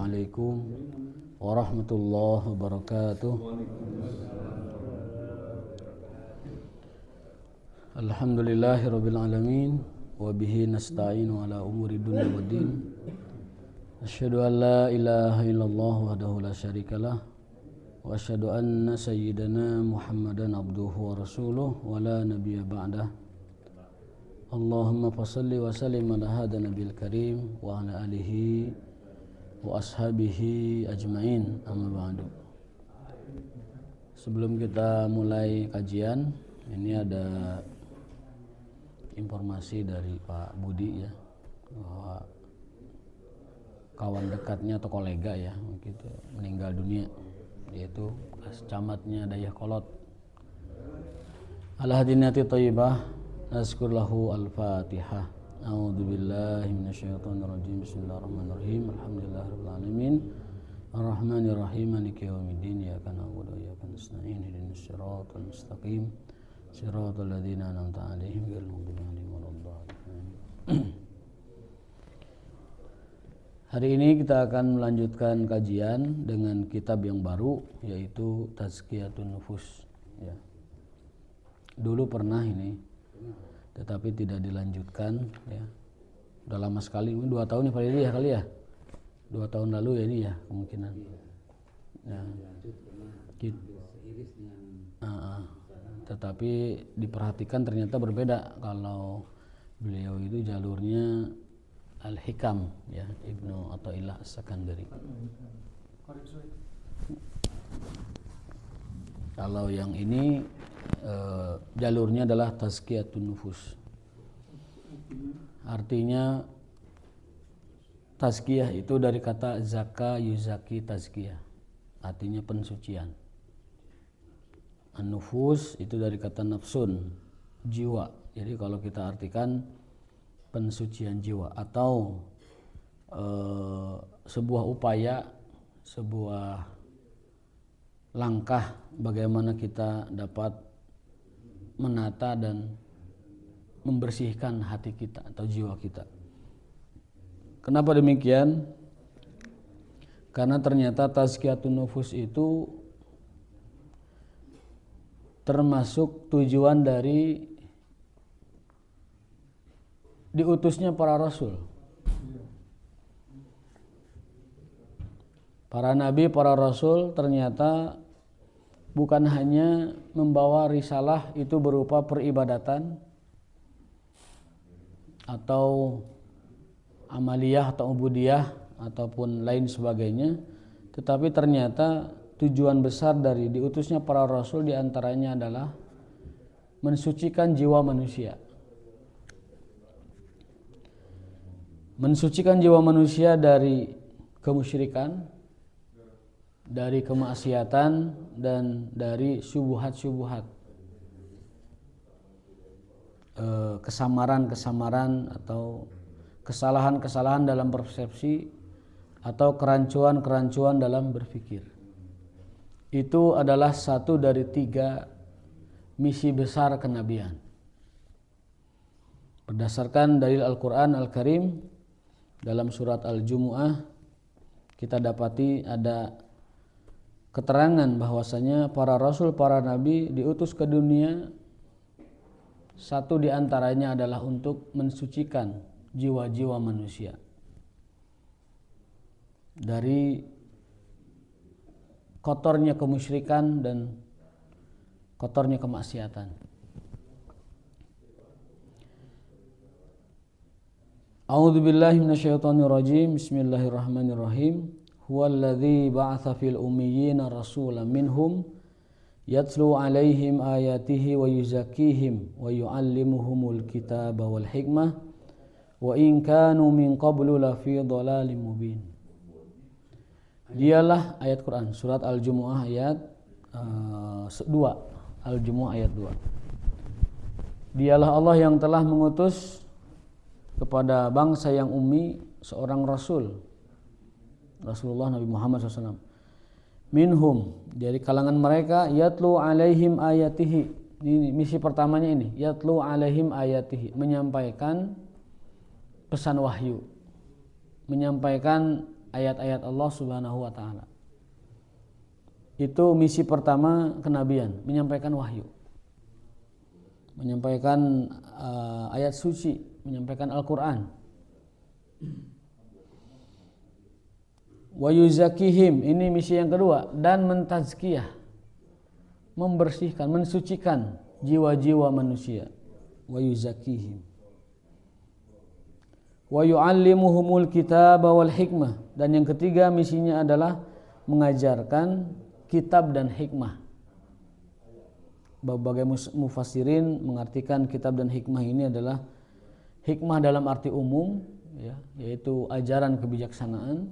Assalamualaikum warahmatullahi wabarakatuh. Alhamdulillahirabbil alamin wa bihi nasta'inu ala umuri dunya waddin. Asyhadu an la ilaha illallah wahdahu la syarikalah wa asyhadu anna sayyidana Muhammadan abduhu wa rasuluh wa la nabiyya ba'dah. Allahumma fassalli wa sallim ala hadha nabiyil karim wa ala alihi wa ashabihi ajmain, amma ba'du. Sebelum kita mulai kajian, ini ada informasi dari Pak Budi ya, bahwa kawan dekatnya atau kolega ya gitu meninggal dunia, yaitu camatnya Dayakolot. Ala hadinati thayyibah nazkur lahu al-Fatihah. A'udzu billahi minasyaitonir rajim. Bismillahirrahmanirrahim. Alhamdulillahirabbil alamin. Arrahmanir rahim. Maliki yaumiddin. Iyyaka na'budu wa iyyaka nasta'in. Ihdinas siratal mustaqim. Siratal ladzina an'amta 'alaihim ghairil maghdubi 'alaihim waladdallin. Hari ini kita akan melanjutkan kajian dengan kitab yang baru, yaitu Tazkiyatun Nufus ya. Dulu pernah ini, tetapi tidak dilanjutkan ya. Udah lama sekali, 2 tahun nih Pak Didi ya kali ya. 2 tahun lalu ya ini ya kemungkinan. Ya. Tetapi diperhatikan ternyata berbeda. Kalau beliau itu jalurnya Al-Hikam ya, Ibnu Athaillah As-Sakandari. Kalau yang ini jalurnya adalah Tazkiyatun Nufus. Artinya tazkiyah itu dari kata zaka yuzaki tazkiyah, artinya pensucian. An-nufus itu dari kata nafsun, jiwa. Jadi kalau kita artikan pensucian jiwa atau sebuah upaya, sebuah langkah bagaimana kita dapat menata dan membersihkan hati kita atau jiwa kita. Kenapa demikian? Karena ternyata tazkiyatun nufus itu termasuk tujuan dari diutusnya para rasul. Para nabi, para rasul ternyata bukan hanya membawa risalah itu berupa peribadatan atau amaliyah atau ubudiyah ataupun lain sebagainya, tetapi ternyata tujuan besar dari diutusnya para rasul diantaranya adalah mensucikan jiwa manusia. Mensucikan jiwa manusia dari kemusyrikan, dari kemaksiatan, dan dari syubhat-syubhat, kesamaran-kesamaran atau kesalahan-kesalahan dalam persepsi atau kerancuan-kerancuan dalam berpikir. Itu adalah satu dari 3 misi besar kenabian. Berdasarkan dalil Al-Quran Al-Karim dalam surat Al-Jumu'ah, kita dapati ada keterangan bahwasanya para rasul, para nabi diutus ke dunia, satu di antaranya adalah untuk mensucikan jiwa-jiwa manusia dari kotornya kemusyrikan dan kotornya kemaksiatan. A'udzu billahi minasyaitonir rajim. Bismillahirrahmanirrahim. Huwallazi ba'atsa fil ummiyina rasulan minhum yatlu 'alaihim ayatihi wa yuzakkihim wa yu'allimuhumul kitaba wal hikmah wa in kanu min qablu lafi dhalalin mubin. Dialah ayat Quran surat Al-Jumu'ah ayat 2. Al-Jumu'ah ayat 2. Dialah Allah yang telah mengutus kepada bangsa yang ummi seorang rasul, Rasulullah Nabi Muhammad SAW. Minhum, dari kalangan mereka, yatlu alaihim ayatihi. Ini misi pertamanya ini, yatlu alaihim ayatihi, menyampaikan pesan wahyu, menyampaikan ayat-ayat Allah Subhanahu wa taala. Itu misi pertama kenabian, menyampaikan wahyu. Menyampaikan ayat suci, menyampaikan Al-Qur'an. Wa yuzakihim, ini misi yang kedua, dan mentazkiyah, membersihkan, mensucikan jiwa-jiwa manusia. Wa yuzakihim. Wa yu'allimuhumul kitaba wal hikmah, dan yang ketiga misinya adalah mengajarkan kitab dan hikmah. Berbagai mufassirin mengartikan kitab dan hikmah ini adalah hikmah dalam arti umum, ya, yaitu ajaran kebijaksanaan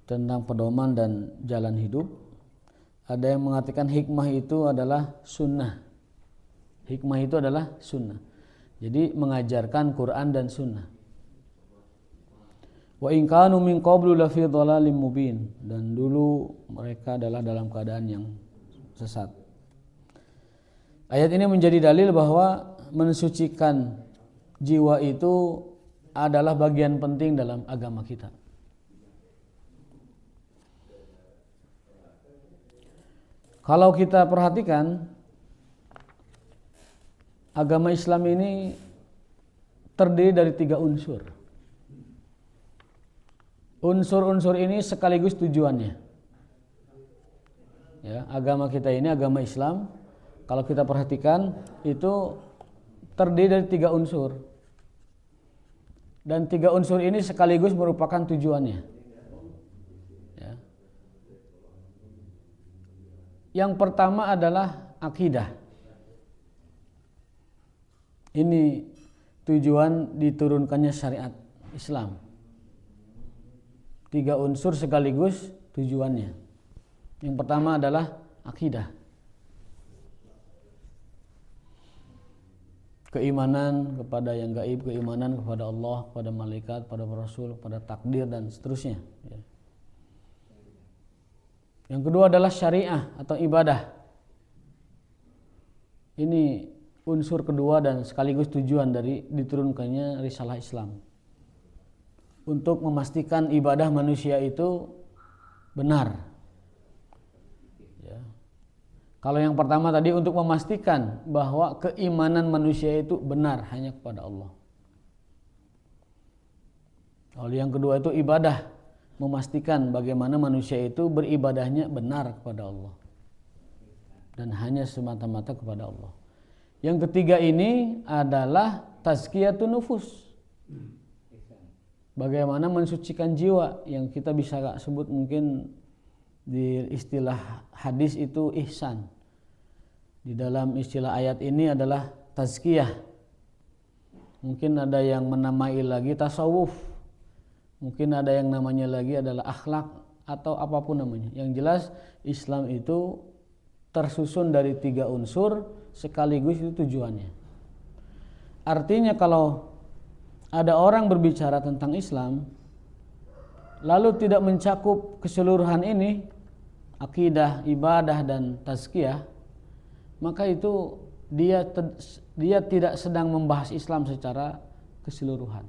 tentang pedoman dan jalan hidup. Ada yang mengartikan hikmah itu adalah sunnah. Hikmah itu adalah sunnah. Jadi mengajarkan Quran dan sunnah. Wa in kanu min qablu la fi dhalalim mubin, dan dulu mereka adalah dalam keadaan yang sesat. Ayat ini menjadi dalil bahwa mensucikan jiwa itu adalah bagian penting dalam agama kita. Kalau kita perhatikan, agama Islam ini terdiri dari 3 unsur. Unsur-unsur ini sekaligus tujuannya. Ya, agama kita ini, agama Islam, kalau kita perhatikan itu terdiri dari 3 unsur. Dan 3 unsur ini sekaligus merupakan tujuannya. Ya. Yang pertama adalah akidah. Ini tujuan diturunkannya syariat Islam. 3 unsur sekaligus tujuannya. Yang pertama adalah akidah. Keimanan kepada yang gaib, keimanan kepada Allah, kepada malaikat, kepada Rasul, kepada takdir dan seterusnya. Yang kedua adalah syariah atau ibadah. Ini unsur kedua dan sekaligus tujuan dari diturunkannya risalah Islam. Untuk memastikan ibadah manusia itu benar. Ya. Kalau yang pertama tadi untuk memastikan bahwa keimanan manusia itu benar hanya kepada Allah. Lalu yang kedua itu ibadah, memastikan bagaimana manusia itu beribadahnya benar kepada Allah dan hanya semata-mata kepada Allah. Yang ketiga ini adalah tazkiyatun nufus. Bagaimana mensucikan jiwa, yang kita bisa sebut mungkin di istilah hadis itu ihsan. Di dalam istilah ayat ini adalah tazkiyah. Mungkin ada yang menamai lagi tasawuf. Mungkin ada yang namanya lagi adalah akhlak atau apapun namanya. Yang jelas Islam itu tersusun dari 3 unsur sekaligus itu tujuannya. Artinya kalau ada orang berbicara tentang Islam lalu tidak mencakup keseluruhan ini, akidah, ibadah dan tazkiyah, maka itu dia tidak sedang membahas Islam secara keseluruhan.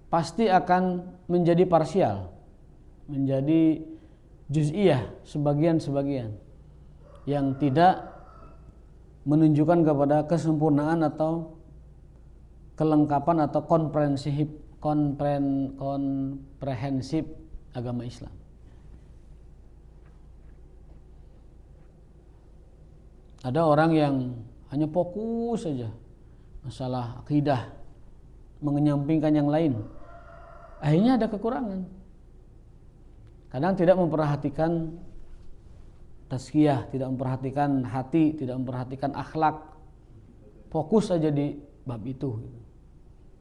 Pasti akan menjadi parsial, menjadi juz'iyah, sebagian-sebagian yang tidak menunjukkan kepada kesempurnaan atau kelengkapan atau komprehensif agama Islam. Ada orang yang hanya fokus saja masalah akidah, mengenyampingkan yang lain. Akhirnya ada kekurangan. Kadang tidak memperhatikan tazkiyah, tidak memperhatikan hati, tidak memperhatikan akhlak. Fokus saja di bab itu.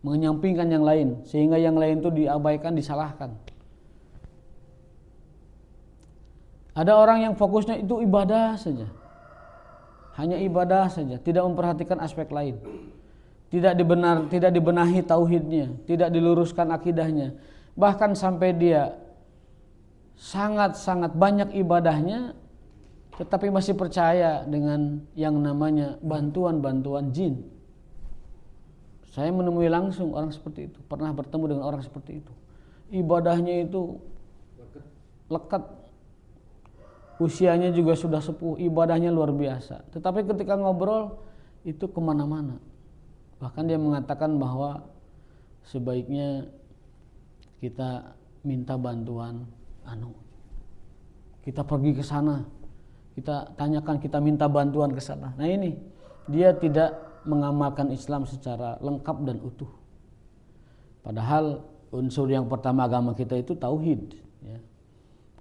Mengenyampingkan yang lain, sehingga yang lain itu diabaikan, disalahkan. Ada orang yang fokusnya itu ibadah saja. Hanya ibadah saja, tidak memperhatikan aspek lain. Tidak dibenahi tauhidnya, tidak diluruskan akidahnya. Bahkan sampai dia sangat-sangat banyak ibadahnya, tetapi masih percaya dengan yang namanya bantuan-bantuan jin. Saya menemui langsung orang seperti itu, pernah bertemu dengan orang seperti itu. ibadahnya itu lekat, usianya juga sudah sepuh, ibadahnya luar biasa. Tetapi ketika ngobrol itu kemana-mana. Bahkan dia mengatakan bahwa sebaiknya kita minta bantuan, kita pergi ke sana, kita tanyakan, kita minta bantuan ke sana. Nah ini, dia tidak mengamalkan Islam secara lengkap dan utuh. Padahal unsur yang pertama agama kita itu tauhid. Ya.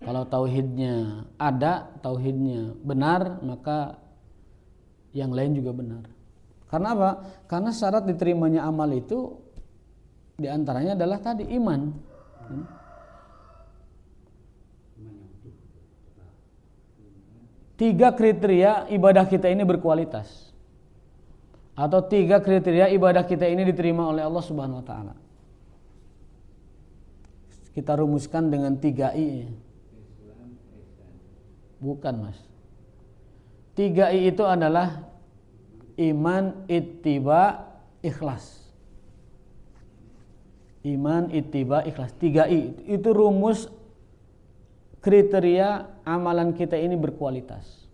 Kalau tauhidnya ada, tauhidnya benar, maka yang lain juga benar. Karena apa? Karena syarat diterimanya amal itu diantaranya adalah tadi iman. Tiga kriteria ibadah kita ini berkualitas, atau tiga kriteria ibadah kita ini diterima oleh Allah Subhanahu wa taala. Kita rumuskan dengan 3I. Bukan, Mas. 3I itu adalah iman, ittiba, ikhlas. Iman, ittiba, ikhlas. 3I itu rumus kriteria amalan kita ini berkualitas.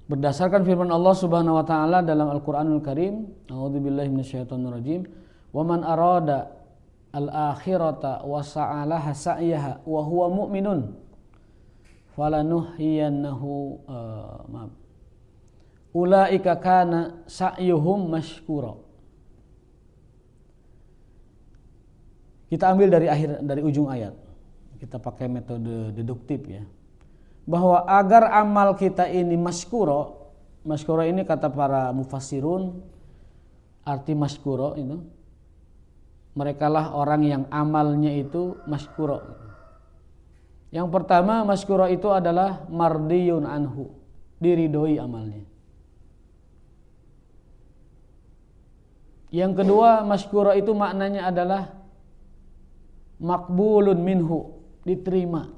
Berdasarkan firman Allah Subhanahu wa taala dalam Al-Qur'anul Karim, a'udzubillahi minasyaitonirrajim, wa man arada al-akhirata wa sa'alaha sa'yaha wa huwa mu'minun falanuhyiyannahu ulaika kana sa'yuhum mashkura. Kita ambil dari ujung ayat. Kita pakai metode deduktif ya. Bahwa agar amal kita ini mashkura ini kata para mufassirun, arti mashkura itu merekalah orang yang amalnya itu mashkura. Yang pertama, mashkura itu adalah mardiyun anhu, diridhoi amalnya. Yang kedua, mashkura itu maknanya adalah makbulun minhu, diterima.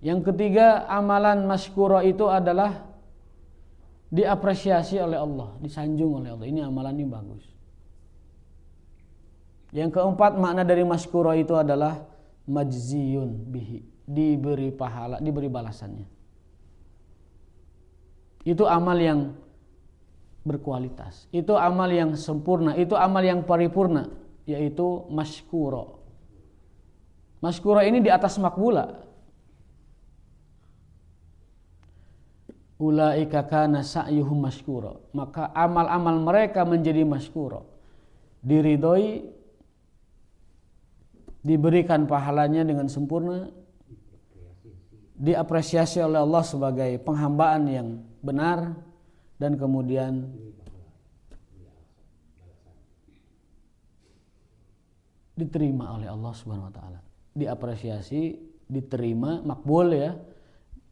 Yang ketiga, amalan mashkura itu adalah diapresiasi oleh Allah, disanjung oleh Allah. Ini amalan ini bagus. Yang keempat, makna dari mashkura itu adalah majziyun bihi, diberi pahala, diberi balasannya. Itu amal yang berkualitas. Itu amal yang sempurna, itu amal yang paripurna, yaitu mashkura. Mashkura ini di atas makbula. Ulaika kana sa'yuhum mashkura. Maka amal-amal mereka menjadi mashkura, diridhoi, diberikan pahalanya dengan sempurna, diapresiasi oleh Allah sebagai penghambaan yang benar, dan kemudian diterima oleh Allah Subhanahu wa taala. Diapresiasi, diterima, makbul ya,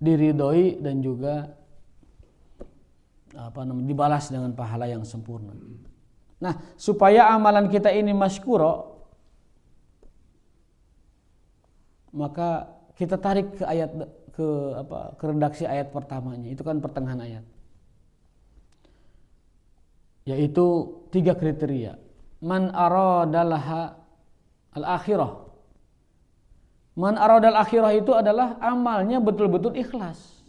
diridhoi, dan juga dibalas dengan pahala yang sempurna. Nah, supaya amalan kita ini mashkura, maka kita tarik ke ayat ke redaksi ayat pertamanya. Itu kan pertengahan ayat. Yaitu 3 kriteria. Man aradalaha al-akhirah. Man aradal akhirah itu adalah amalnya betul-betul ikhlas.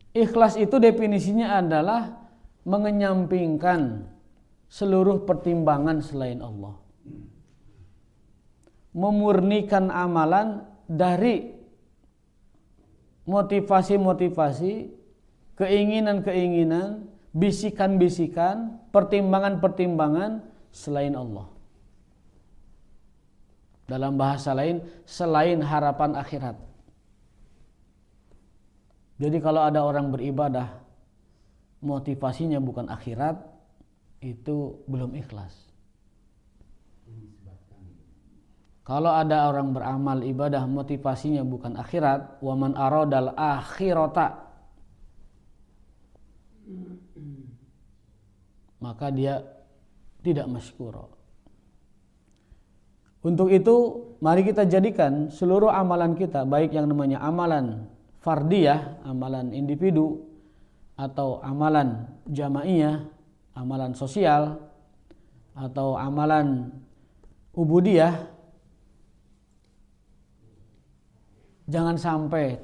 Ikhlas itu definisinya adalah mengenyampingkan seluruh pertimbangan selain Allah. Memurnikan amalan dari motivasi-motivasi, keinginan-keinginan, bisikan-bisikan, pertimbangan-pertimbangan selain Allah. Dalam bahasa lain, selain harapan akhirat. Jadi kalau ada orang beribadah motivasinya bukan akhirat, itu belum ikhlas. Kalau ada orang beramal ibadah motivasinya bukan akhirat, wa man aradal akhirata, maka dia tidak mashkura. Untuk itu mari kita jadikan seluruh amalan kita, baik yang namanya amalan fardiyah, amalan individu, atau amalan jamaiyah, amalan sosial atau amalan ubudiyah, jangan sampai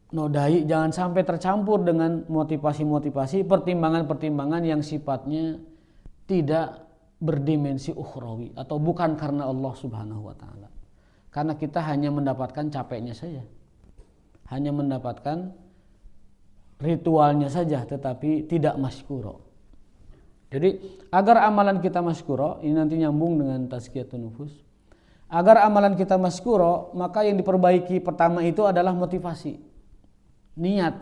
ternodai, jangan sampai tercampur dengan motivasi-motivasi, pertimbangan-pertimbangan yang sifatnya tidak berdimensi ukhrawi atau bukan karena Allah Subhanahu wa taala. Karena kita hanya mendapatkan capeknya saja. Hanya mendapatkan ritualnya saja tetapi tidak masykuro. Jadi agar amalan kita masykuro, ini nanti nyambung dengan tazkiyatun nufus. Agar amalan kita masykuro, maka yang diperbaiki pertama itu adalah motivasi, niat.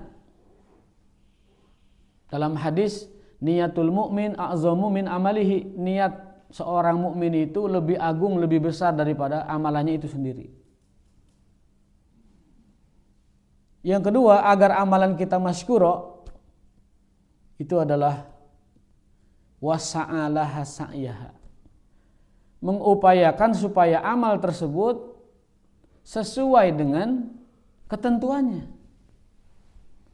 Dalam hadis, niyatul mu'min a'zamu min amalihi, niat seorang mukmin itu lebih agung, lebih besar daripada amalannya itu sendiri. Yang kedua, agar amalan kita masykuro, itu adalah wasa'alaha sa'yaha, mengupayakan supaya amal tersebut sesuai dengan ketentuannya.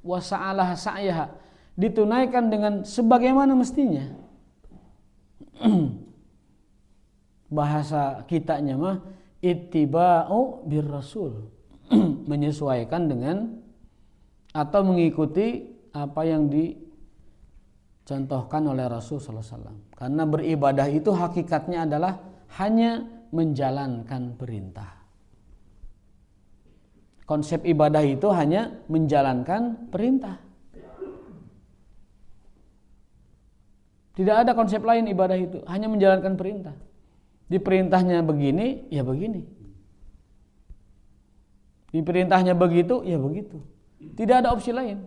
Wasa'alaha sa'yaha, ditunaikan dengan sebagaimana mestinya. Bahasa kitanya mah ittiba'u bir rasul, menyesuaikan dengan atau mengikuti apa yang dicontohkan oleh Rasul sallallahu alaihi wasallam. Karena beribadah itu hakikatnya adalah hanya menjalankan perintah. Konsep ibadah itu hanya menjalankan perintah. Tidak ada konsep lain ibadah itu, hanya menjalankan perintah. Diperintahnya begini, ya begini. Diperintahnya begitu, ya begitu. Tidak ada opsi lain.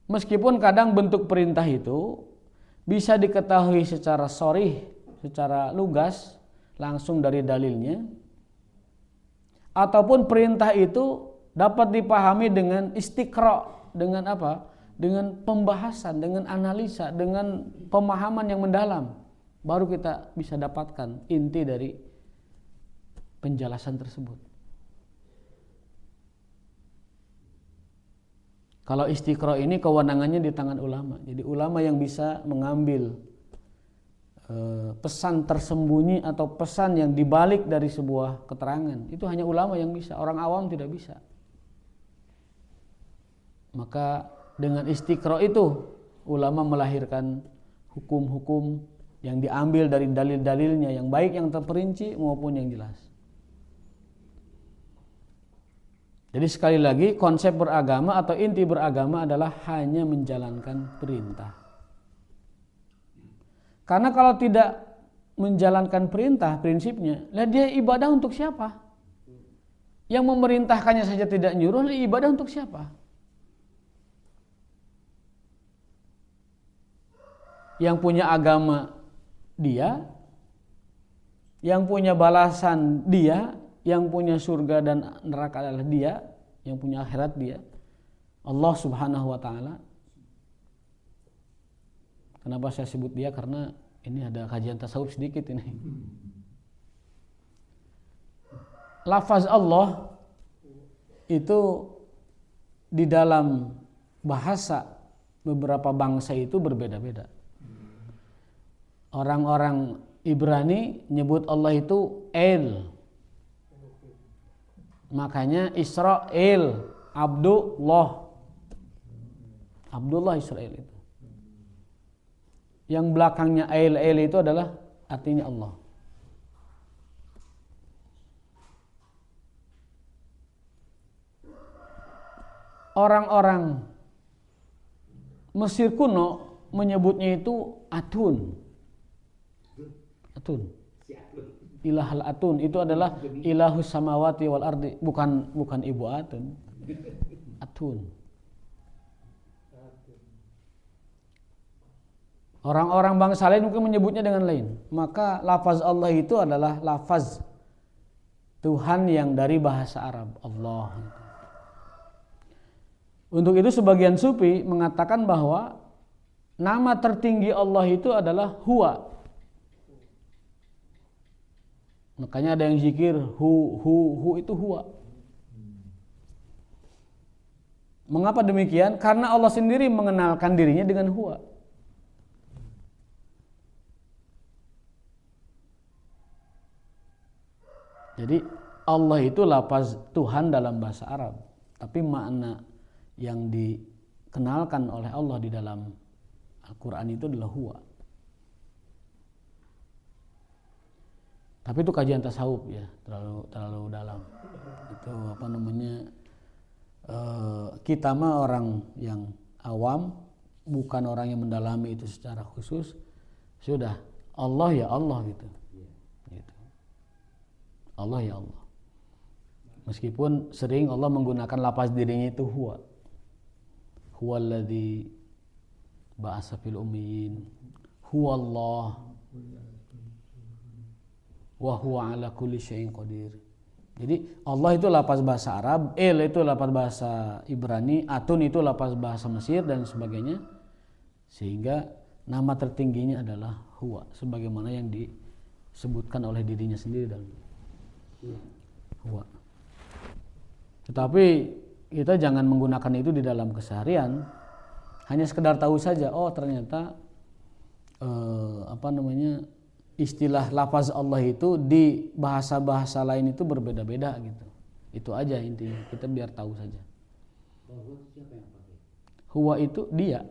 Meskipun kadang bentuk perintah itu bisa diketahui secara sharih, secara lugas, langsung dari dalilnya, ataupun perintah itu dapat dipahami dengan istiqra, dengan apa? Dengan pembahasan, dengan analisa, dengan pemahaman yang mendalam. Baru kita bisa dapatkan inti dari penjelasan tersebut. Kalau istiqra ini kewenangannya di tangan ulama. Jadi ulama yang bisa mengambil pesan tersembunyi atau pesan yang dibalik dari sebuah keterangan. Itu hanya ulama yang bisa, orang awam tidak bisa. Maka dengan istiqra itu ulama melahirkan hukum-hukum yang diambil dari dalil-dalilnya yang baik, yang terperinci maupun yang jelas. Jadi sekali lagi, konsep beragama atau inti beragama adalah hanya menjalankan perintah. Karena kalau tidak menjalankan perintah, prinsipnya, lah dia ibadah untuk siapa? Yang memerintahkannya saja tidak nyuruh, lah ibadah untuk siapa? Yang punya agama dia, yang punya balasan dia, yang punya surga dan neraka adalah dia, yang punya akhirat dia, Allah Subhanahu wa taala. Kenapa saya sebut dia? Karena ini ada kajian tasawuf sedikit ini. Lafaz Allah itu di dalam bahasa beberapa bangsa itu berbeda-beda. Orang-orang Ibrani nyebut Allah itu El. Makanya Israel, Abdullah Israel itu. Yang belakangnya El itu adalah artinya Allah. Orang-orang Mesir kuno menyebutnya itu Atun. Ilahal Atun itu adalah ilahus samawati wal ardi, bukan ibu Atun. Atun. Orang-orang bangsa lain mungkin menyebutnya dengan lain. Maka lafaz Allah itu adalah lafaz Tuhan yang dari bahasa Arab, Allah. Untuk itu sebagian sufi mengatakan bahwa nama tertinggi Allah itu adalah Huwa. Makanya ada yang zikir hu itu huwa. Mengapa demikian? Karena Allah sendiri mengenalkan dirinya dengan huwa. Jadi Allah itu lafaz Tuhan dalam bahasa Arab, tapi makna yang dikenalkan oleh Allah di dalam Al-Quran itu adalah huwa. Tapi itu kajian tasawuf ya, terlalu dalam. Itu apa namanya? Kita mah orang yang awam, bukan orang yang mendalami itu secara khusus. Sudah Allah ya Allah gitu. Allah ya Allah. Meskipun sering Allah menggunakan lafaz dirinya itu huwa. Huwallazi ba'atsa fil ummiyin. Huwallah. Wa huwa ala kulli syai'in qadir. Jadi Allah itu lafaz bahasa Arab, El itu lafaz bahasa Ibrani, Atun itu lafaz bahasa Mesir dan sebagainya. Sehingga nama tertingginya adalah huwa, sebagaimana yang disebutkan oleh dirinya sendiri dalam huwa. Tetapi kita jangan menggunakan itu di dalam keseharian. Hanya sekedar tahu saja, oh ternyata istilah lafaz Allah itu di bahasa-bahasa lain itu berbeda-beda gitu. Itu aja intinya, kita biar tahu saja. Huwa itu dia.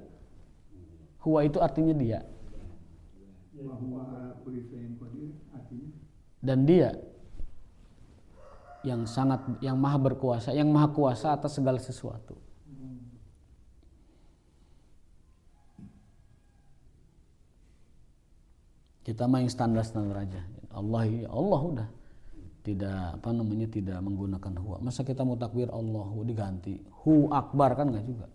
Huwa itu artinya dia. Dan dia yang maha berkuasa, yang maha kuasa atas segala sesuatu. Kita main standar-standar aja. Allah udah tidak menggunakan huwa. Masa kita mau takbir Allahu diganti hu akbar, kan enggak juga.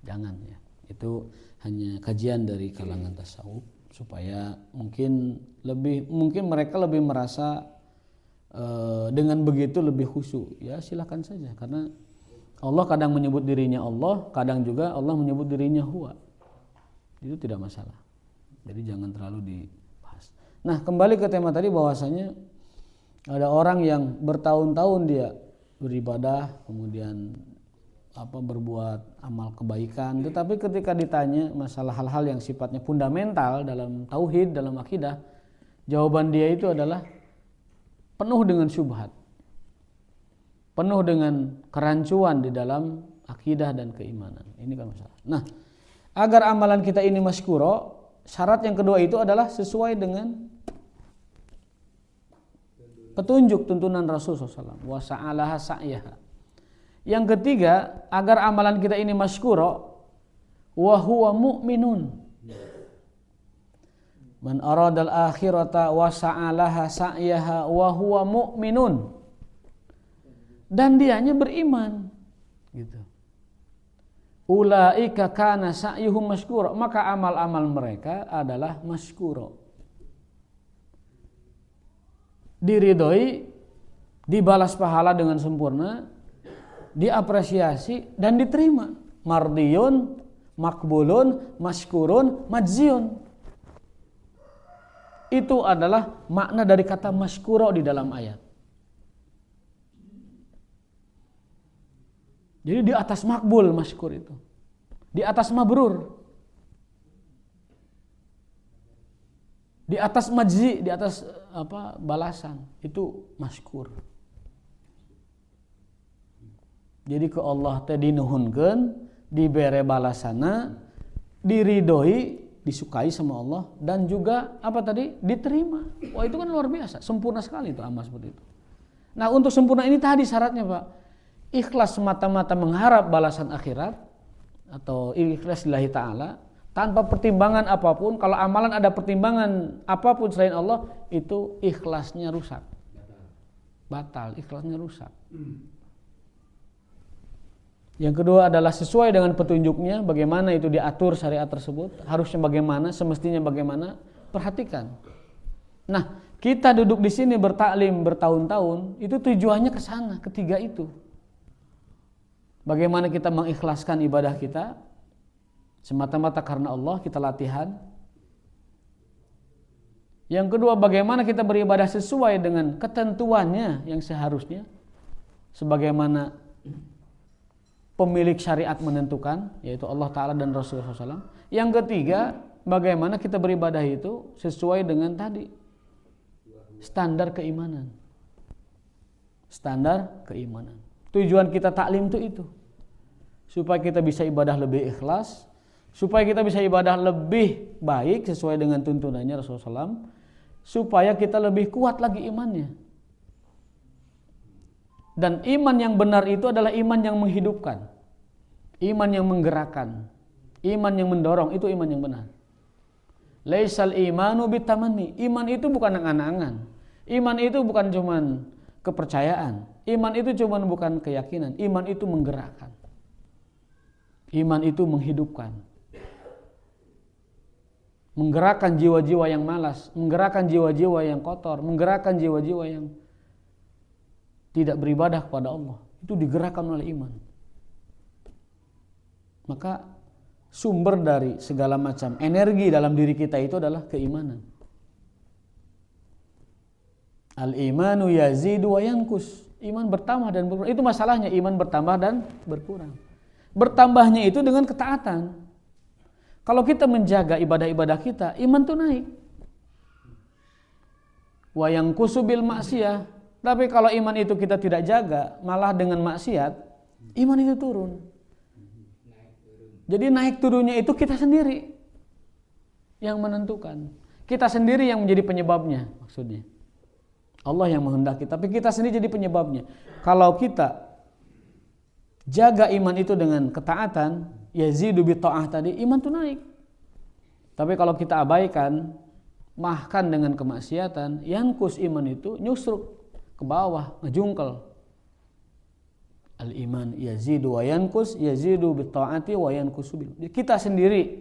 Jangan ya. Itu hanya kajian dari kalangan tasawuf supaya mungkin mereka lebih merasa dengan begitu lebih khusyuk. Ya silakan saja, karena Allah kadang menyebut dirinya Allah, kadang juga Allah menyebut dirinya huwa. Itu tidak masalah. Jadi jangan terlalu dibahas. Nah, kembali ke tema tadi, bahwasanya ada orang yang bertahun-tahun dia beribadah, kemudian berbuat amal kebaikan, tetapi ketika ditanya masalah hal-hal yang sifatnya fundamental dalam tauhid, dalam akidah, jawaban dia itu adalah penuh dengan syubhat, penuh dengan kerancuan di dalam akidah dan keimanan. Ini kan masalah. Nah, agar amalan kita ini masykuro, syarat yang kedua itu adalah sesuai dengan petunjuk tuntunan Rasulullah SAW. Wa sa'alaha sa'yaha. Yang ketiga, agar amalan kita ini masykuro, wa huwa mu'minun. Man aradal akhirata wa sa'alaha sa'yaha wa huwa mu'minun. Dan dianya beriman. Gitu. Ulaika kana sa'yuhum masykura, maka amal-amal mereka adalah masykura. Diridhoi, dibalas pahala dengan sempurna, diapresiasi dan diterima. Mardiyun, makbulun, masykurun, majziyun. Itu adalah makna dari kata masykura di dalam ayat. Jadi di atas makbul masykur itu, di atas mabrur, di atas majzi, di atas balasan, itu masykur. Jadi ke Allah teh dinuhunkeun, dibere balasana, diridhoi, disukai sama Allah, dan juga diterima. Wah, itu kan luar biasa, sempurna sekali itu amal seperti itu. Nah, untuk sempurna ini tadi syaratnya, Pak. Ikhlas semata-mata mengharap balasan akhirat, atau ikhlas lillahi ta'ala, tanpa pertimbangan apapun. Kalau amalan ada pertimbangan apapun selain Allah, itu ikhlasnya rusak, batal, ikhlasnya rusak. Yang kedua adalah sesuai dengan petunjuknya, bagaimana itu diatur syariat tersebut, harusnya bagaimana, semestinya bagaimana, perhatikan. Nah, kita duduk di sini bertaklim bertahun-tahun, itu tujuannya ke sana, ketiga itu. Bagaimana kita mengikhlaskan ibadah kita semata-mata karena Allah, kita latihan. Yang kedua, bagaimana kita beribadah sesuai dengan ketentuannya yang seharusnya, sebagaimana pemilik syariat menentukan, yaitu Allah Ta'ala dan Rasulullah SAW. Yang ketiga, bagaimana kita beribadah itu sesuai dengan tadi standar keimanan. Standar keimanan. Tujuan kita taklim itu. Supaya kita bisa ibadah lebih ikhlas, supaya kita bisa ibadah lebih baik sesuai dengan tuntunannya Rasulullah SAW, supaya kita lebih kuat lagi imannya. Dan iman yang benar itu adalah iman yang menghidupkan, iman yang menggerakkan, iman yang mendorong, itu iman yang benar. Laisal imanu bitamanni. Iman itu bukan angan-angan. Iman itu bukan cuman kepercayaan. Iman itu cuman bukan keyakinan. Iman itu menggerakkan. Iman itu menghidupkan. Menggerakkan jiwa-jiwa yang malas, menggerakkan jiwa-jiwa yang kotor, menggerakkan jiwa-jiwa yang tidak beribadah kepada Allah. Itu digerakkan oleh iman. Maka sumber dari segala macam energi dalam diri kita itu adalah keimanan. Al-imanu yazidu wa yankus. Iman bertambah dan berkurang. Itu masalahnya, iman bertambah dan berkurang. Bertambahnya itu dengan ketaatan. Kalau kita menjaga ibadah-ibadah kita, iman itu naik. Wa yankusu bil maksiyah. Tapi kalau iman itu kita tidak jaga, malah dengan maksiat, iman itu turun. Jadi naik turunnya itu kita sendiri yang menentukan. Kita sendiri yang menjadi penyebabnya, maksudnya. Allah yang menghendaki, tapi kita sendiri jadi penyebabnya. Kalau kita jaga iman itu dengan ketaatan, yazidu bi ta'ah tadi, iman itu naik. Tapi kalau kita abaikan, mahkan dengan kemaksiatan, yankus iman itu nyusruk ke bawah, ngejungkel. Al-iman yazidu wa yankus, yazidu bi ta'ati wa yankusu bil. Kita sendiri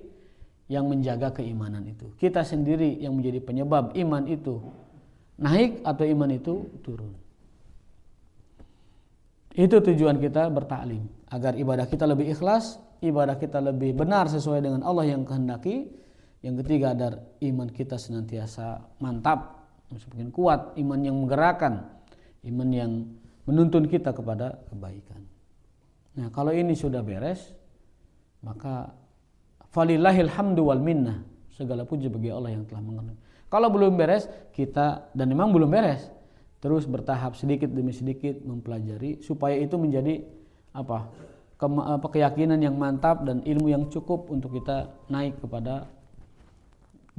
yang menjaga keimanan itu. Kita sendiri yang menjadi penyebab iman itu naik atau iman itu turun. Itu tujuan kita bertaklim, agar ibadah kita lebih ikhlas, ibadah kita lebih benar sesuai dengan Allah yang kehendaki. Yang ketiga, agar iman kita senantiasa mantap, semakin kuat, iman yang menggerakkan, iman yang menuntun kita kepada kebaikan. Nah, kalau ini sudah beres, maka falillahil hamdu wal minnah, segala puji bagi Allah yang telah mengenai. Kalau belum beres, kita, dan memang belum beres, terus bertahap sedikit demi sedikit mempelajari supaya itu menjadi keyakinan yang mantap dan ilmu yang cukup untuk kita naik kepada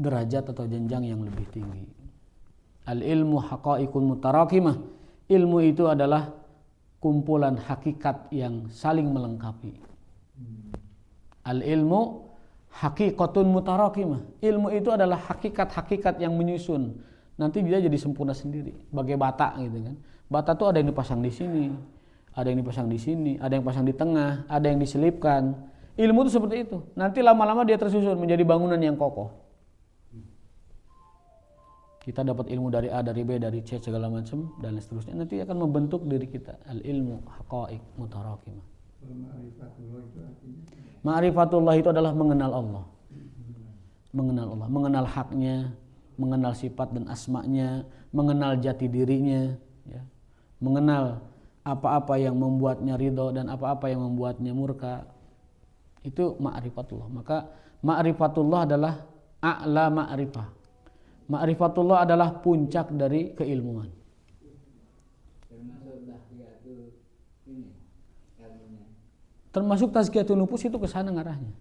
derajat atau jenjang yang lebih tinggi. Al-ilmu haqa'iqun mutarakimah. Ilmu itu adalah kumpulan hakikat yang saling melengkapi. Al-ilmu haqiqatun mutarakimah. Ilmu itu adalah hakikat-hakikat yang menyusun. Nanti dia jadi sempurna sendiri. Bagai bata gitu kan. Bata itu ada yang dipasang di sini, ada yang dipasang di sini, ada yang pasang di tengah, ada yang diselipkan. Ilmu itu seperti itu. Nanti lama-lama dia tersusun menjadi bangunan yang kokoh. Kita dapat ilmu dari A, dari B, dari C, segala macam dan seterusnya. Nanti akan membentuk diri kita. Al-ilmu haqa'iq mutarakimah. Ma'rifatullah itu adalah mengenal Allah. Mengenal Allah, mengenal haknya, mengenal sifat dan asma'nya, mengenal jati dirinya, ya. Mengenal apa-apa yang membuatnya ridho dan apa-apa yang membuatnya murka. Itu ma'rifatullah. Maka ma'rifatullah adalah a'la ma'rifah. Ma'rifatullah adalah puncak dari keilmuan. Termasuk tazkiyatun nufus itu ke sana ngarahnya.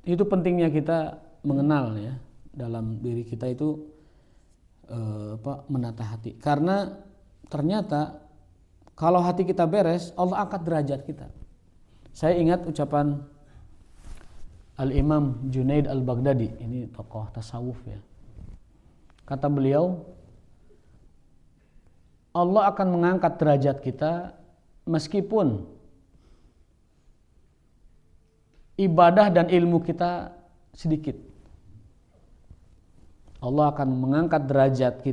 Itu pentingnya kita mengenal ya dalam diri kita itu menata hati. Karena ternyata kalau hati kita beres, Allah angkat derajat kita. Saya ingat ucapan Al-Imam Junaid Al-Baghdadi, ini tokoh tasawuf ya. Kata beliau, Allah akan mengangkat derajat kita meskipun ibadah dan ilmu kita sedikit. Allah akan mengangkat derajat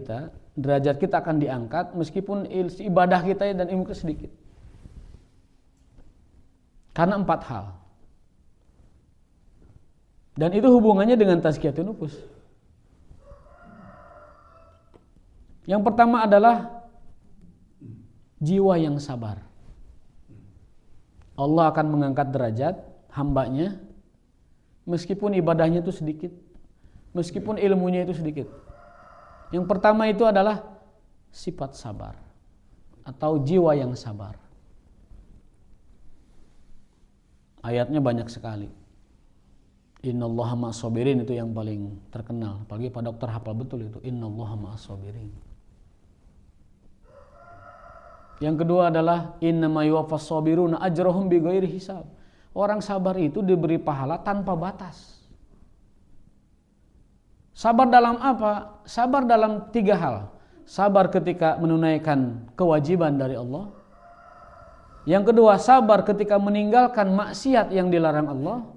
kita akan diangkat meskipun ibadah kita dan ilmu kita sedikit. Karena 4 hal. Dan itu hubungannya dengan tazkiyatun nufus. Yang pertama adalah jiwa yang sabar. Allah akan mengangkat derajat hambanya meskipun ibadahnya itu sedikit, meskipun ilmunya itu sedikit. Yang pertama itu adalah sifat sabar atau jiwa yang sabar. Ayatnya banyak sekali. Innallaha ma'as sabirin itu yang paling terkenal. Apalagi Pak Dokter hafal betul itu. Innallaha ma'as sabirin. Yang kedua adalah innama yuwaffas sabiruna ajrahum bighairi hisab. Orang sabar itu diberi pahala tanpa batas. Sabar dalam apa? Sabar dalam 3 hal. Sabar ketika menunaikan kewajiban dari Allah. Yang kedua, sabar ketika meninggalkan maksiat yang dilarang Allah.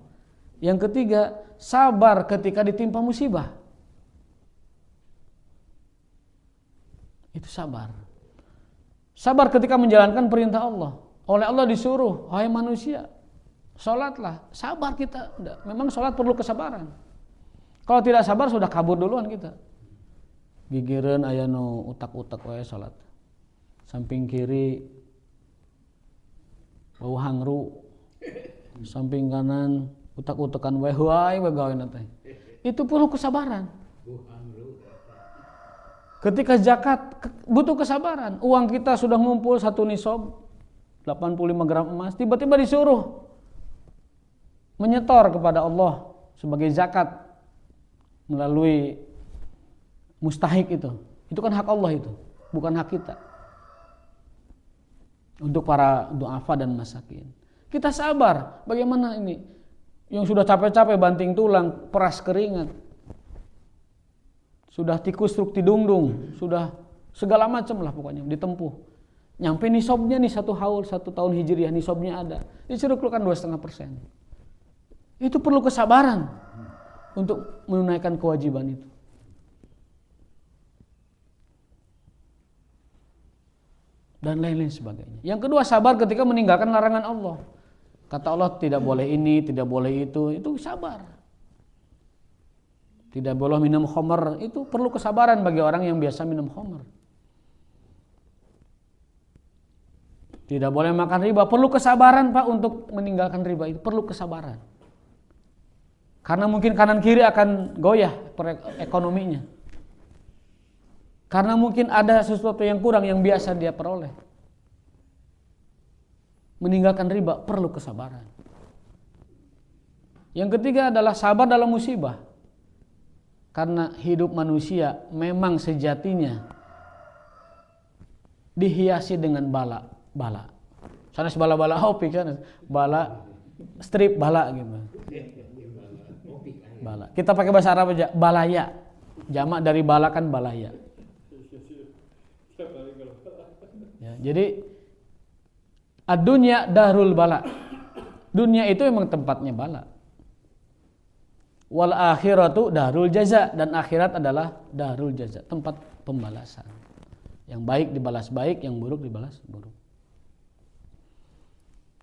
Yang ketiga, sabar ketika ditimpa musibah. Itu sabar. Sabar ketika menjalankan perintah Allah. Oleh Allah disuruh, wahai manusia, sholatlah. Sabar kita. Memang sholat perlu kesabaran. Kalau tidak sabar sudah kabur duluan kita. Gigireun aya nu utak-utak wae sholat. Samping kiri bau hangru. Samping kanan utak-utakan wae gaweana teh. Itu perlu kesabaran. Ketika zakat butuh kesabaran. Uang kita sudah ngumpul 1 nisab 85 gram emas, tiba-tiba disuruh menyetor kepada Allah sebagai zakat melalui mustahik itu kan hak Allah itu, bukan hak kita. Untuk para du'afa dan masakin. Kita sabar, bagaimana ini? Yang sudah capek-capek banting tulang, peras keringat. Sudah tikus truk tidungdung, sudah segala macam lah pokoknya ditempuh. Nyampe nisabnya nih 1 haul, 1 tahun hijriah nisabnya ada. Disuruh keluarkan 2,5%. Itu perlu kesabaran untuk menunaikan kewajiban itu. Dan lain-lain sebagainya. Yang kedua, sabar ketika meninggalkan larangan Allah. Kata Allah tidak boleh ini, tidak boleh itu sabar. Tidak boleh minum khamr, itu perlu kesabaran bagi orang yang biasa minum khamr. Tidak boleh makan riba, perlu kesabaran Pak untuk meninggalkan riba itu, perlu kesabaran. Karena mungkin kanan kiri akan goyah ekonominya. Karena mungkin ada sesuatu yang kurang yang biasa dia peroleh. Meninggalkan riba perlu kesabaran. Yang ketiga adalah sabar dalam musibah. Karena hidup manusia memang sejatinya dihiasi dengan bala. Sana bala-bala opik sana, bala strip bala gitu. Bala. Kita pakai bahasa Arab aja, balaya. Jamak dari bala kan balaya. Ya, jadi ad-dunya darul bala. Dunia itu memang tempatnya bala. Wal akhiratu darul jaza, dan akhirat adalah darul jaza, tempat pembalasan. Yang baik dibalas baik, yang buruk dibalas buruk.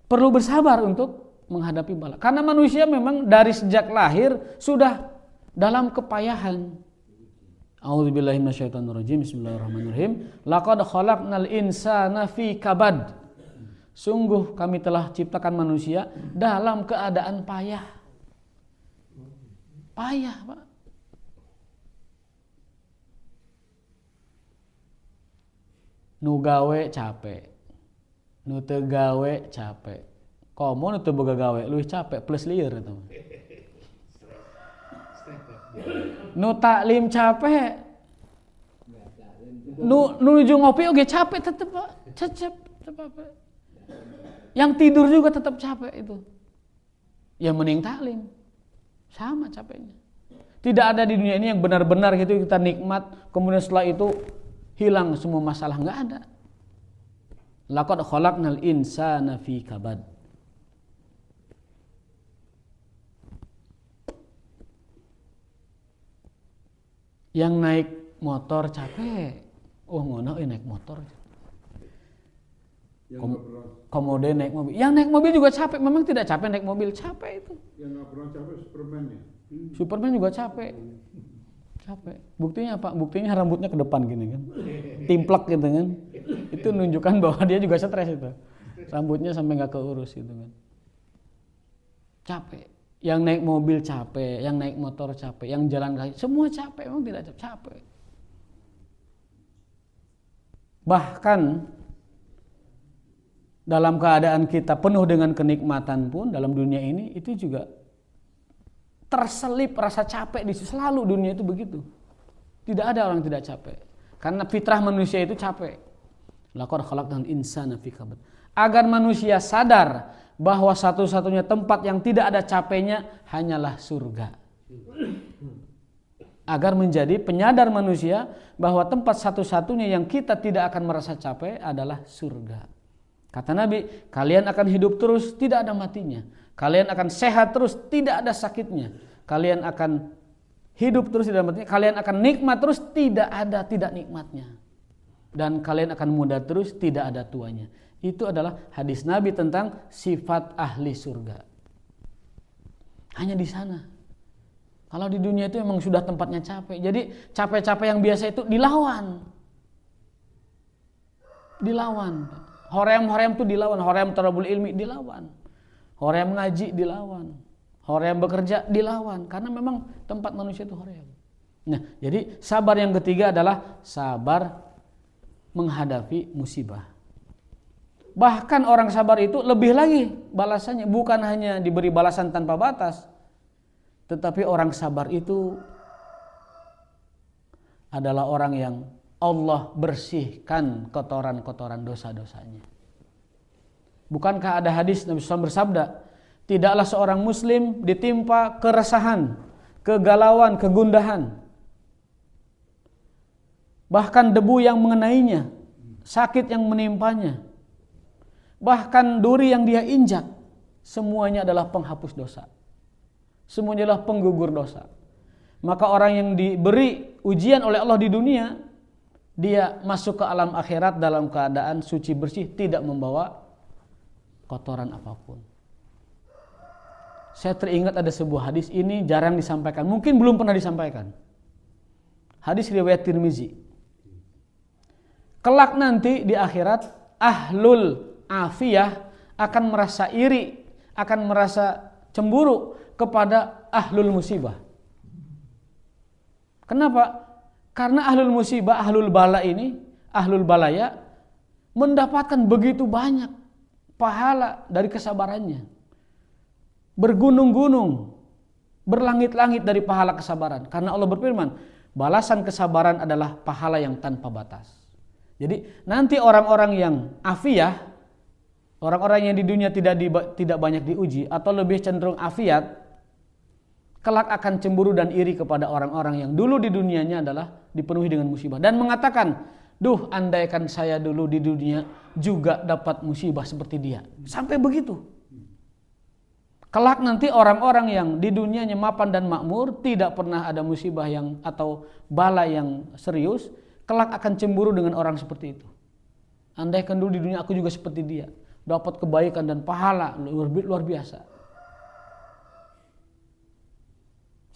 Perlu bersabar untuk menghadapi bala. Karena manusia memang dari sejak lahir sudah dalam kepayahan. A'udzubillahi minasyaitonirrajim. Bismillahirrahmanirrahim. Laqad khalaqnal insana fi kabad. Sungguh kami telah ciptakan manusia dalam keadaan payah. Payah, Pak. Nu gawe capek. Nu teu gawe capek. Komo nu teu boga gawe leuwih capek plus lieur eta. Nu taklim capek. Nu nuju ngopi oge capek tetep, Pak. Cecep apa. Yang tidur juga tetap capek itu. Ya mending taklim. Sama capeknya. Tidak ada di dunia ini yang benar-benar gitu kita nikmat, kemudian setelah itu hilang semua masalah, enggak ada. Laqad khalaqnal insana fi kabad. Yang naik motor capek. Oh, ngono naik motor. Komodo naik mobil. Yang naik mobil juga capek. Memang tidak capek naik mobil, capek itu. Yang nggak pernah capek Superman-nya. Superman juga capek. Capek. Buktinya apa? Buktinya rambutnya ke depan gini kan. Timplek gitu kan. Itu menunjukkan bahwa dia juga stres itu. Rambutnya sampai nggak keurus gitu kan. Capek. Yang naik mobil capek, yang naik motor capek, yang jalan kaki, semua capek, emang tidak capek. Bahkan dalam keadaan kita penuh dengan kenikmatan pun dalam dunia ini itu juga terselip rasa capek di situ. Selalu dunia itu begitu. Tidak ada orang tidak capek. Karena fitrah manusia itu capek. Laqad khalaqnal insana fi kabad. Agar manusia sadar bahwa satu-satunya tempat yang tidak ada capeknya hanyalah surga. Agar menjadi penyadar manusia bahwa tempat satu-satunya yang kita tidak akan merasa capek adalah surga. Kata Nabi, kalian akan hidup terus, tidak ada matinya. Kalian akan sehat terus, tidak ada sakitnya. Kalian akan hidup terus, tidak ada matinya. Kalian akan nikmat terus, tidak ada tidak nikmatnya. Dan kalian akan muda terus, tidak ada tuanya. Itu adalah hadis Nabi tentang sifat ahli surga. Hanya di sana. Kalau di dunia itu memang sudah tempatnya capek. Jadi capek-capek yang biasa itu dilawan. Hoream-hoream itu dilawan. Hoream thalabul ilmi dilawan. Hoream ngaji dilawan. Hoream bekerja dilawan. Karena memang tempat manusia itu hoream. Nah, jadi sabar yang ketiga adalah sabar menghadapi musibah. Bahkan orang sabar itu lebih lagi balasannya. Bukan hanya diberi balasan tanpa batas. Tetapi orang sabar itu adalah orang yang Allah bersihkan kotoran-kotoran dosa-dosanya. Bukankah ada hadis Nabi SAW bersabda, tidaklah seorang muslim ditimpa keresahan, kegalauan, kegundahan. Bahkan debu yang mengenainya, sakit yang menimpanya, bahkan duri yang dia injak, semuanya adalah penghapus dosa. Semuanya adalah penggugur dosa. Maka orang yang diberi ujian oleh Allah di dunia, dia masuk ke alam akhirat dalam keadaan suci bersih, tidak membawa kotoran apapun. Saya teringat ada sebuah hadis, ini jarang disampaikan, mungkin belum pernah disampaikan. Hadis riwayat Tirmizi. Kelak nanti di akhirat, ahlul afiyah akan merasa iri, akan merasa cemburu kepada ahlul musibah. Kenapa? Karena ahlul musibah, ahlul bala ini, ahlul balaya mendapatkan begitu banyak pahala dari kesabarannya. Bergunung-gunung, berlangit-langit dari pahala kesabaran. Karena Allah berfirman, balasan kesabaran adalah pahala yang tanpa batas. Jadi nanti orang-orang yang afiyah, orang-orang yang di dunia tidak banyak diuji atau lebih cenderung afiat, kelak akan cemburu dan iri kepada orang-orang yang dulu di dunianya adalah dipenuhi dengan musibah dan mengatakan, duh, andaikan saya dulu di dunia juga dapat musibah seperti dia. Sampai begitu. Kelak nanti orang-orang yang di dunianya mapan dan makmur, tidak pernah ada musibah yang atau bala yang serius, kelak akan cemburu dengan orang seperti itu. Andaikan dulu di dunia aku juga seperti dia, dapat kebaikan dan pahala luar biasa.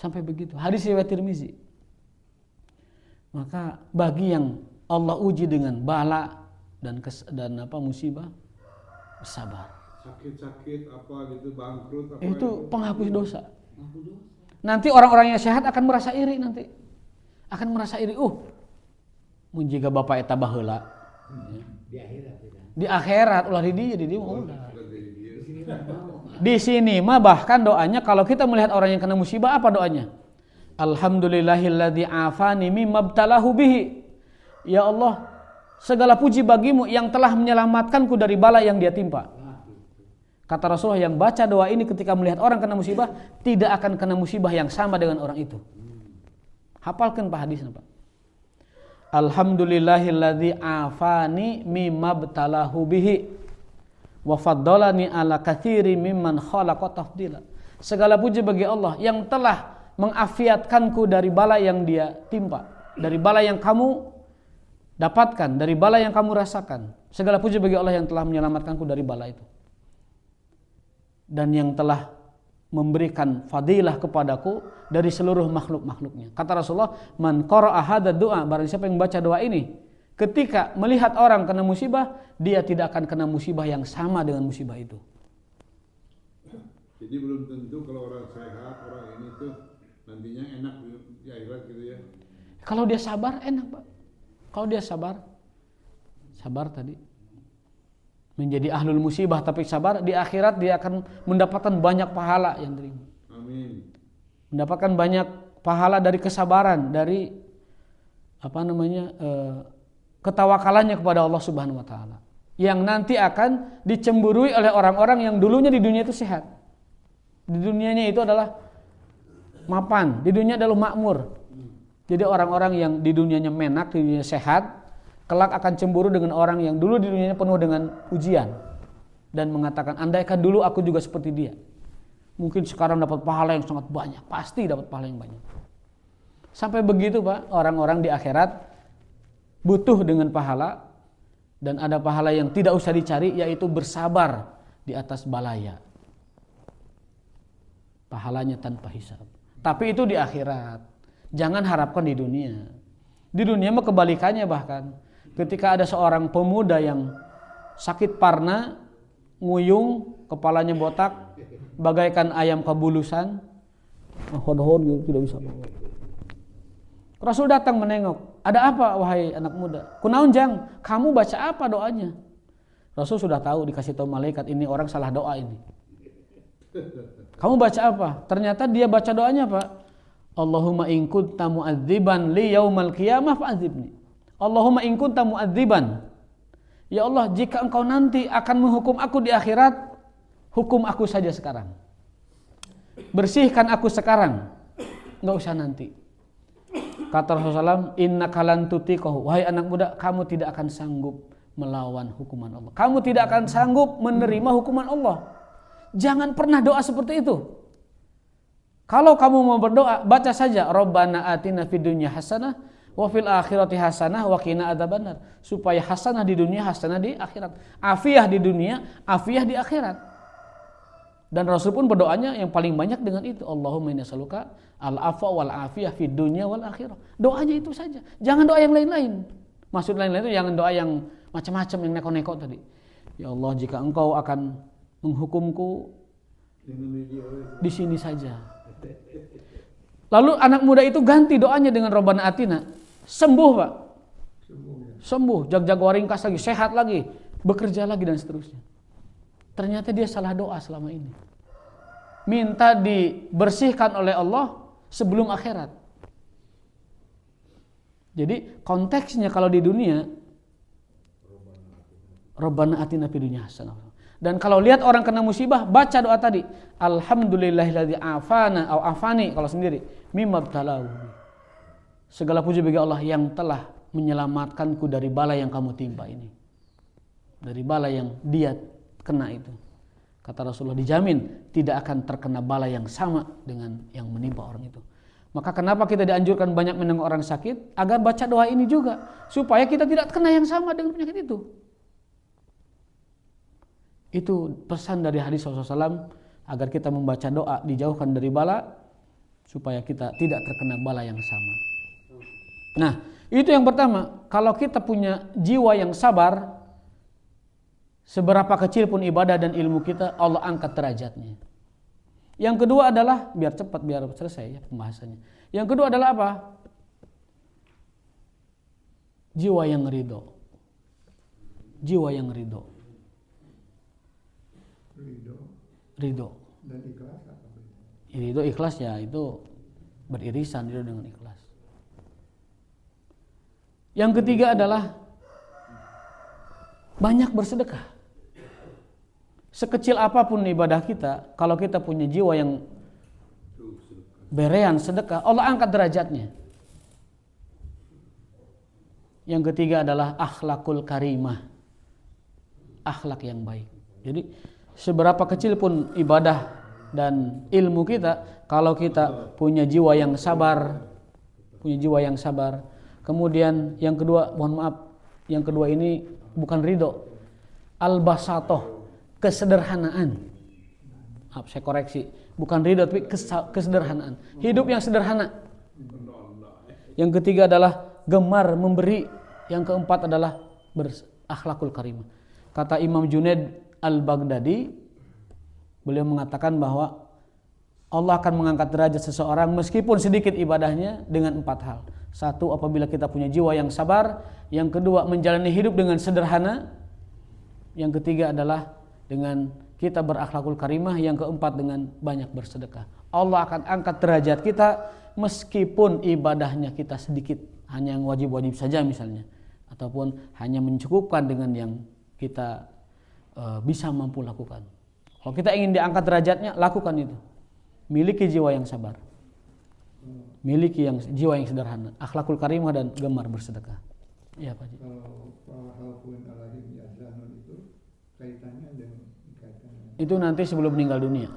Sampai begitu. Hadis riwayat Tirmizi. Maka bagi yang Allah uji dengan bala dan musibah, bersabar. Sakit-sakit apa gitu, bangkrut apa itu penghapus dosa. Nanti orang-orang yang sehat akan merasa iri nanti. Akan merasa iri. Mun jiga bapak eta baheula. Di akhirat ulah di dia mau ulah. Di sini mah bahkan doanya kalau kita melihat orang yang kena musibah, apa doanya? Alhamdulillahilladzi afani mimma btalahu bihi. Ya Allah, segala puji bagimu yang telah menyelamatkanku dari bala yang dia timpa. Kata Rasulullah, yang baca doa ini ketika melihat orang kena musibah, tidak akan kena musibah yang sama dengan orang itu. Hafalkan Pak hadisnya Pak. Alhamdulillahilladzi afani mimma btalahu bihi wa faddalani ala katsiri mimman khalaqa tafdila. Segala puji bagi Allah yang telah mengafiatkanku dari bala yang dia timpa, dari bala yang kamu dapatkan, dari bala yang kamu rasakan. Segala puji bagi Allah yang telah menyelamatkanku dari bala itu, dan yang telah memberikan fadilah kepadaku dari seluruh makhluk-makhluknya. Kata Rasulullah, man qara'a hadza du'a, barang siapa yang membaca doa ini ketika melihat orang kena musibah, dia tidak akan kena musibah yang sama dengan musibah itu. Jadi belum tentu kalau orang sehat, orang ini tuh nantinya enak di akhirat gitu ya. Kalau dia sabar enak, Pak. Kalau dia sabar tadi menjadi ahlul musibah tapi sabar, di akhirat dia akan mendapatkan banyak pahala yang terima. Amin. Mendapatkan banyak pahala dari kesabaran, dari ketawakalannya kepada Allah Subhanahu wa taala. Yang nanti akan dicemburui oleh orang-orang yang dulunya di dunia itu sehat. Di dunianya itu adalah mapan, di dunia adalah makmur. Jadi orang-orang yang di dunianya menak, di dunia sehat, kelak akan cemburu dengan orang yang dulu di dunianya penuh dengan ujian dan mengatakan, andaikan dulu aku juga seperti dia, mungkin sekarang dapat pahala yang sangat banyak. Pasti dapat pahala yang banyak. Sampai begitu, Pak, orang-orang di akhirat butuh dengan pahala, dan ada pahala yang tidak usah dicari, yaitu bersabar di atas balaya. Pahalanya tanpa hisab. Tapi itu di akhirat. Jangan harapkan di dunia. Di dunia mah kebalikannya bahkan. Ketika ada seorang pemuda yang sakit parna, nguyung, kepalanya botak, bagaikan ayam kabulusan, hod-hod gitu, tidak bisa bangun. Rasul datang menengok. Ada apa wahai anak muda? Kunaon jang? Kamu baca apa doanya? Rasul sudah tahu, dikasih tahu malaikat, ini orang salah doa ini. Kamu baca apa? Ternyata dia baca doanya, Pak. Allahumma in kunta mu'adziban li yaumal qiyamah fa'adzibni. Allahumma in kunta mu'adziban. Ya Allah, jika engkau nanti akan menghukum aku di akhirat, hukum aku saja sekarang. Bersihkan aku sekarang. Enggak usah nanti. Kata Rasulullah SAW, innaka lan tutiqahu. Wahai anak muda, kamu tidak akan sanggup melawan hukuman Allah. Kamu tidak akan sanggup menerima hukuman Allah. Jangan pernah doa seperti itu. Kalau kamu mau berdoa, baca saja Rabbana atina fid dunya hasanah wa fil akhirati hasanah wa qina adzabannar. Supaya hasanah di dunia, hasanah di akhirat. Afiyah di dunia, afiyah di akhirat. Dan Rasul pun berdoanya yang paling banyak dengan itu. Allahumma inna nas'aluka al-afwa wal afiyah fid dunya wal akhirah. Doanya itu saja. Jangan doa yang lain-lain. Maksud lain-lain itu jangan doa yang macam-macam, yang neko-neko tadi. Ya Allah, jika engkau akan menghukumku, di sini saja. Lalu anak muda itu ganti doanya dengan Rabbana atina. Sembuh, Pak. Sembuh, jag-jag waringkas lagi, sehat lagi, bekerja lagi dan seterusnya. Ternyata dia salah doa selama ini. Minta dibersihkan oleh Allah sebelum akhirat. Jadi konteksnya kalau di dunia Rabbana atina fid dunya hasanah. Dan kalau lihat orang kena musibah, baca doa tadi. Alhamdulillahilladzi afana au afani kalau sendiri mimma btalau. Segala puji bagi Allah yang telah menyelamatkanku dari bala yang kamu timpa ini. Dari bala yang dia kena itu. Kata Rasulullah, dijamin tidak akan terkena bala yang sama dengan yang menimpa orang itu. Maka kenapa kita dianjurkan banyak menengok orang sakit? Agar baca doa ini juga, supaya kita tidak kena yang sama dengan penyakit itu. Itu pesan dari hadis Rasulullah SAW, agar kita membaca doa dijauhkan dari bala, supaya kita tidak terkena bala yang sama. Nah, itu yang pertama. Kalau kita punya jiwa yang sabar, seberapa kecil pun ibadah dan ilmu kita, Allah angkat derajatnya. Yang kedua adalah, biar cepat, biar selesai ya pembahasannya. Yang kedua adalah apa? Jiwa yang ridho. Jiwa yang ridho. Ridho. Dan ikhlas apa? Ridho ikhlas ya, itu beririsan ridho dengan ikhlas. Yang ketiga adalah banyak bersedekah. Sekecil apapun ibadah kita, kalau kita punya jiwa yang berean sedekah, Allah angkat derajatnya. Yang ketiga adalah akhlakul karimah. Akhlak yang baik. Jadi seberapa kecil pun ibadah dan ilmu kita, kalau kita punya jiwa yang sabar, kemudian yang kedua, mohon maaf, yang kedua ini bukan ridho, al-basatoh, kesederhanaan. Maaf, saya koreksi, bukan ridho tapi kesederhanaan, hidup yang sederhana. Yang ketiga adalah gemar memberi yang keempat adalah berakhlakul karimah. Kata Imam Junaid Al-Baghdadi, beliau mengatakan bahwa Allah akan mengangkat derajat seseorang meskipun sedikit ibadahnya dengan 4 hal. 1, apabila kita punya jiwa yang sabar. Yang kedua, menjalani hidup dengan sederhana. Yang ketiga adalah dengan kita berakhlakul karimah. Yang keempat, dengan banyak bersedekah. Allah akan angkat derajat kita meskipun ibadahnya kita sedikit, hanya yang wajib-wajib saja misalnya, ataupun hanya mencukupkan dengan yang kita bisa mampu lakukan. Kalau kita ingin diangkat derajatnya, lakukan itu. Miliki jiwa yang sabar, miliki jiwa yang sederhana, akhlakul karimah dan gemar bersedekah. Iya Pak Haji. Itu nanti sebelum meninggal dunia.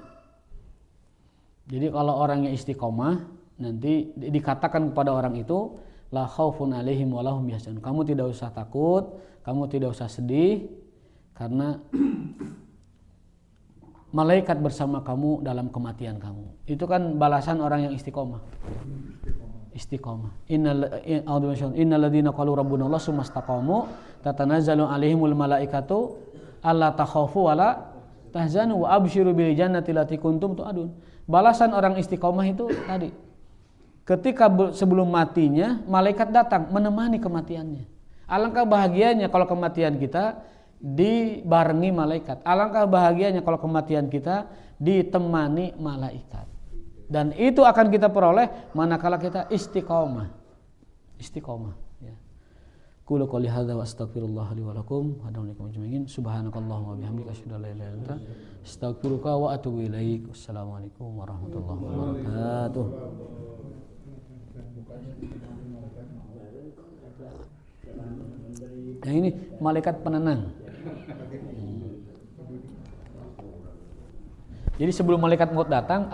Jadi kalau orangnya istiqomah, nanti dikatakan kepada orang itu, la khaufun alaihim wa lahum yahzanun. Kamu tidak usah takut, kamu tidak usah sedih, karena malaikat bersama kamu dalam kematian kamu. Itu kan balasan orang yang istiqomah. Istiqomah. Innal ladzina qalu rabbuna Allah tsumma istaqamu tatanazzalu alaihimul malaikatu alla takhafu wa la tahzanu wa absyiru bil jannati allati kuntum tu'adun. Balasan orang istiqomah itu tadi. Ketika sebelum matinya, malaikat datang menemani kematiannya. Alangkah bahagianya kalau kematian kita dibarengi malaikat. Alangkah bahagianya kalau kematian kita ditemani malaikat. Dan itu akan kita peroleh manakala kita istiqomah. Istiqomah. Ya. Qulu qouli hadza wa astaghfirullah li wa lakum wa atubu ilaik. Subhanakallahumma wa bihamdika asyhadu an la ilaha illa anta astaghfiruka wa atubu ilaik. Wassalamualaikum warahmatullahi wabarakatuh. Yang ini malaikat penenang. Jadi sebelum malaikat maut datang